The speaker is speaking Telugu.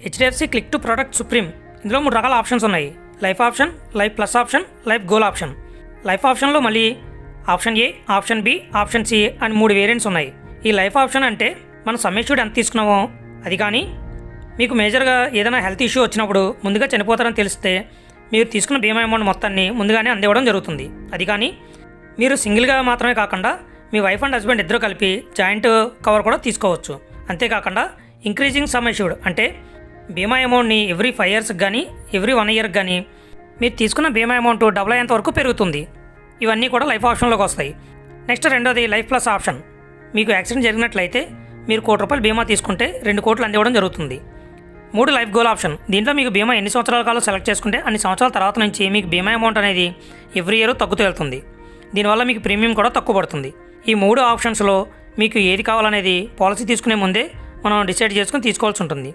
HDFC click to product supreme. ఇందులో 3 రకాల ఆప్షన్స్ ఉన్నాయి. Life option, life plus option, life goal option. Life ఆప్షన్లో మళ్ళీ option A, option B, option C అని 3 వేరియంట్స్ ఉన్నాయి. ఈ లైఫ్ ఆప్షన్ అంటే మనం సమ్ ఇష్యూడ్ ఎంత తీసుకున్నామో అది, కానీ మీకు మేజర్గా ఏదైనా హెల్త్ ఇష్యూ వచ్చినప్పుడు ముందుగా చనిపోతారని తెలిస్తే మీరు తీసుకున్న బీమా అమౌంట్ మొత్తాన్ని ముందుగానే అందివ్వడం జరుగుతుంది. అది కానీ మీరు సింగిల్గా మాత్రమే కాకుండా మీ వైఫ్ అండ్ హస్బెండ్ ఇద్దరు కలిపి జాయింట్ కవర్ కూడా తీసుకోవచ్చు. అంతేకాకుండా ఇంక్రీజింగ్ సమ్ ఇష్యూడ్ అంటే బీమా అమౌంట్ని ఎవ్రీ 5 ఇయర్స్కి కానీ ఎవ్రీ 1 ఇయర్కి కానీ మీరు తీసుకున్న బీమా అమౌంట్ డబుల్ అయ్యేంత వరకు పెరుగుతుంది. ఇవన్నీ కూడా లైఫ్ ఆప్షన్లోకి వస్తాయి. నెక్స్ట్ రెండోది లైఫ్ ప్లస్ ఆప్షన్. మీకు యాక్సిడెంట్ జరిగినట్లయితే మీరు ₹1,00,00,000 బీమా తీసుకుంటే 2 కోట్లు అందివ్వడం జరుగుతుంది. 3 లైఫ్ గోల్ ఆప్షన్. దీంట్లో మీకు బీమా ఎన్ని సంవత్సరాల కాలం సెలెక్ట్ చేసుకుంటే అన్ని సంవత్సరాల తర్వాత నుంచి మీకు బీమా అమౌంట్ అనేది ఎవ్రీ ఇయర్ తగ్గుతూ వెళ్తుంది. దీనివల్ల మీకు ప్రీమియం కూడా తక్కువ పడుతుంది. ఈ 3 ఆప్షన్స్లో మీకు ఏది కావాలనేది పాలసీ తీసుకునే ముందే మనం డిసైడ్ చేసుకుని తీసుకోవాల్సి ఉంటుంది.